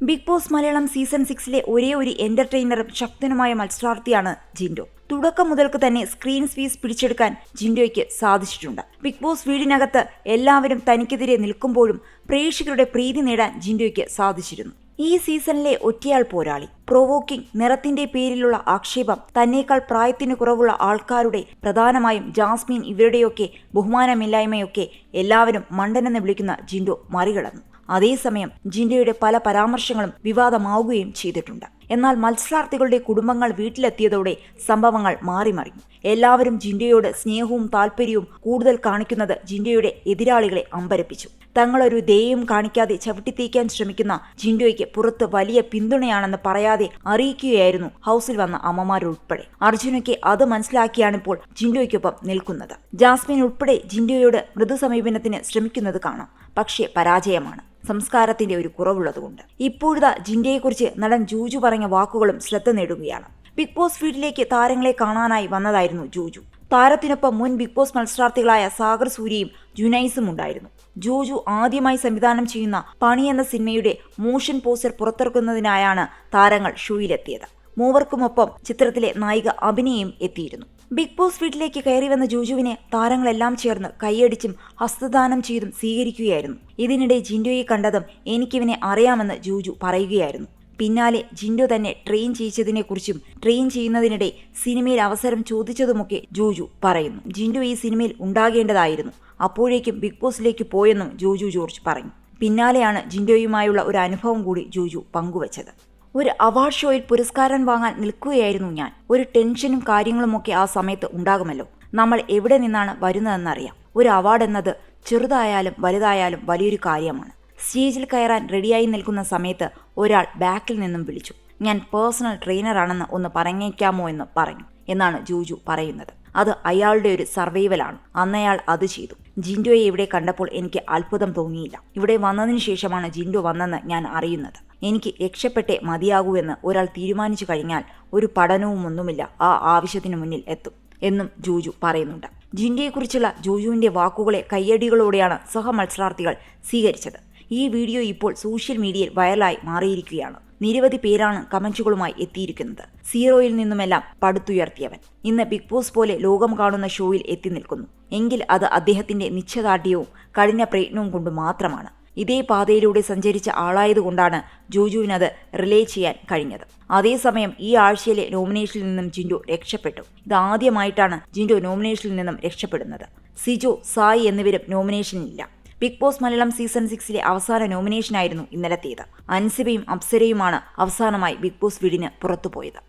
Big boss Malayalam season 6 ഒരേ ഒരു എന്റർടൈനറും ശക്തനുമായ മത്സരാർത്ഥിയാണ് ജിൻഡോ. തുടക്കം മുതൽക്ക് തന്നെ സ്ക്രീൻ സ്പേസ് പിടിച്ചെടുക്കാൻ ജിൻഡോയ്ക്ക് സാധിച്ചിട്ടുണ്ട്. ബിഗ് ബോസ് വീടിനകത്ത് എല്ലാവരും തനിക്കെതിരെ നിൽക്കുമ്പോഴും പ്രേക്ഷകരുടെ പ്രീതി നേടാൻ ജിൻഡോയ്ക്ക് സാധിച്ചിരുന്നു. ഈ സീസണിലെ ഒറ്റയാൾ പോരാളി, പ്രൊവോക്കിംഗ്, നിറത്തിന്റെ പേരിലുള്ള ആക്ഷേപം, തന്നേക്കാൾ പ്രായത്തിന് കുറവുള്ള ആൾക്കാരുടെ, പ്രധാനമായും ജാസ്മിൻ ഇവരുടെയൊക്കെ ബഹുമാനമില്ലായ്മയൊക്കെ എല്ലാവരും മണ്ടനെന്ന് വിളിക്കുന്ന ജിൻഡോ മറികടന്നു. അതേസമയം ജിൻഡോയുടെ പല പരാമർശങ്ങളും വിവാദമാവുകയും ചെയ്തിട്ടുണ്ട്. എന്നാൽ മത്സരാർത്ഥികളുടെ കുടുംബങ്ങൾ വീട്ടിലെത്തിയതോടെ സംഭവങ്ങൾ മാറിമറിഞ്ഞു. എല്ലാവരും ജിൻഡോയോട് സ്നേഹവും താല്പര്യവും കൂടുതൽ കാണിക്കുന്നത് ജിൻഡോയുടെ എതിരാളികളെ അമ്പരപ്പിച്ചു. തങ്ങളൊരു ദയയും കാണിക്കാതെ ചവിട്ടിത്തേക്കാൻ ശ്രമിക്കുന്ന ജിൻഡോയ്ക്ക് പുറത്ത് വലിയ പിന്തുണയാണെന്ന് പറയാതെ അറിയിക്കുകയായിരുന്നു ഹൗസിൽ വന്ന അമ്മമാരുൾപ്പെടെ. അർജുനയ്ക്ക് അത് മനസ്സിലാക്കിയാണിപ്പോൾ ജിൻഡോയ്ക്കൊപ്പം നിൽക്കുന്നത്. ജാസ്മിൻ ഉൾപ്പെടെ ജിൻഡോയോട് മൃദു സമീപനത്തിന് ശ്രമിക്കുന്നത് കാണാം. പക്ഷേ പരാജയമാണ്. സംസ്കാരത്തിന്റെ ഒരു കുറവുള്ളതുകൊണ്ട്. ഇപ്പോഴത്തെ ജിൻഡോയെക്കുറിച്ച് നടൻ ജൂജു പറഞ്ഞ വാക്കുകളും ശ്രദ്ധ നേടുകയാണ്. ബിഗ് ബോസ് വീട്ടിലേക്ക് താരങ്ങളെ കാണാനായി വന്നതായിരുന്നു ജൂജു. താരത്തിനൊപ്പം മുൻ ബിഗ് ബോസ് മത്സരാർത്ഥികളായ സാഗർ സൂര്യയും ജുനൈസും ഉണ്ടായിരുന്നു. ജൂജു ആദ്യമായി സംവിധാനം ചെയ്യുന്ന പണി എന്ന സിനിമയുടെ മോഷൻ പോസ്റ്റർ പുറത്തിറക്കുന്നതിനായാണ് താരങ്ങൾ ഷോയിലെത്തിയത്. മൂവർക്കുമൊപ്പം ചിത്രത്തിലെ നായിക അഭിനയും എത്തിയിരുന്നു. ബിഗ് ബോസ് വീട്ടിലേക്ക് കയറി വന്ന ജൂജുവിനെ താരങ്ങളെല്ലാം ചേർന്ന് കൈയടിച്ചും ഹസ്തദാനം ചെയ്തും സ്വീകരിക്കുകയായിരുന്നു. ഇതിനിടെ ജിൻഡോയെ കണ്ടതും എനിക്കിവനെ അറിയാമെന്ന് ജൂജു പറയുകയായിരുന്നു. പിന്നാലെ ജിൻഡോ തന്നെ ട്രെയിൻ ചെയ്യിച്ചതിനെക്കുറിച്ചും ട്രെയിൻ ചെയ്യുന്നതിനിടെ സിനിമയിൽ അവസരം ചോദിച്ചതുമൊക്കെ ജൂജു പറയുന്നു. ജിൻഡോ ഈ സിനിമയിൽ ഉണ്ടാകേണ്ടതായിരുന്നു, അപ്പോഴേക്കും ബിഗ് ബോസിലേക്ക് പോയെന്നും ജൂജു ജോർജ് പറഞ്ഞു. പിന്നാലെയാണ് ജിൻഡോയുമായുള്ള ഒരു അനുഭവം കൂടി ജൂജു പങ്കുവച്ചത്. ഒരു അവാർഡ് ഷോയിൽ പുരസ്കാരം വാങ്ങാൻ നിൽക്കുകയായിരുന്നു ഞാൻ. ഒരു ടെൻഷനും കാര്യങ്ങളുമൊക്കെ ആ സമയത്ത് ഉണ്ടാകുമല്ലോ. നമ്മൾ എവിടെ നിന്നാണ് വരുന്നതെന്നറിയാം. ഒരു അവാർഡ് എന്നത് ചെറുതായാലും വലുതായാലും വലിയൊരു കാര്യമാണ്. സ്റ്റേജിൽ കയറാൻ റെഡിയായി നിൽക്കുന്ന സമയത്ത് ഒരാൾ ബാക്കിൽ നിന്നും വിളിച്ചു, ഞാൻ പേഴ്സണൽ ട്രെയിനറാണെന്ന് ഒന്ന് പറഞ്ഞേക്കാമോ എന്ന് പറഞ്ഞു എന്നാണ് ജൂജു പറയുന്നത്. അത് അയാളുടെ ഒരു സർവൈവലാണ്. അന്നയാൾ അത് ചെയ്തു. ജിൻഡോയെ ഇവിടെ കണ്ടപ്പോൾ എനിക്ക് അത്ഭുതം തോന്നിയില്ല. ഇവിടെ വന്നതിന് ശേഷമാണ് ജിൻഡോ വന്നെന്ന് ഞാൻ അറിയുന്നത്. എനിക്ക് രക്ഷപ്പെട്ടേ മതിയാകൂ എന്ന് ഒരാൾ തീരുമാനിച്ചു കഴിഞ്ഞാൽ ഒരു പഠനവും ഒന്നുമില്ല ആ ആവശ്യത്തിന് മുന്നിൽ എത്തും എന്നും ജൂജു പറയുന്നുണ്ട്. ജിൻഡോയെക്കുറിച്ചുള്ള ജൂജുവിന്റെ വാക്കുകളെ കയ്യടികളോടെയാണ് സഹമത്സരാർത്ഥികൾ സ്വീകരിച്ചത്. ഈ വീഡിയോ ഇപ്പോൾ സോഷ്യൽ മീഡിയയിൽ വൈറലായി മാറിയിരിക്കുകയാണ്. നിരവധി പേരാണ് കമന്റുകളുമായി എത്തിയിരിക്കുന്നത്. സീറോയിൽ നിന്നുമെല്ലാം പടുത്തുയർത്തിയവൻ ഇന്ന് ബിഗ് ബോസ് പോലെ ലോകം കാണുന്ന ഷോയിൽ എത്തി നിൽക്കുന്നു എങ്കിൽ അത് അദ്ദേഹത്തിന്റെ നിശ്ചയദാർഢ്യവും കഠിന പ്രയത്നവും കൊണ്ട് മാത്രമാണ്. ഇതേ പാതയിലൂടെ സഞ്ചരിച്ച ആളായതുകൊണ്ടാണ് ജൂജുവിനത് റിലേ ചെയ്യാൻ കഴിഞ്ഞത്. അതേസമയം ഈ ആഴ്ചയിലെ നോമിനേഷനിൽ നിന്നും ജിൻഡോ രക്ഷപ്പെട്ടു. ഇതാദ്യമായിട്ടാണ് ജിൻഡോ നോമിനേഷനിൽ നിന്നും രക്ഷപ്പെടുന്നത്. സിജോ, സായി എന്നിവരും നോമിനേഷനിലില്ല. ബിഗ് ബോസ് മലയാളം സീസൺ 6 അവസാന നോമിനേഷനായിരുന്നു ഇന്നലത്തേത്. അൻസിബയും അപ്സരയുമാണ് അവസാനമായി ബിഗ് ബോസ് വീടിന് പുറത്തുപോയത്.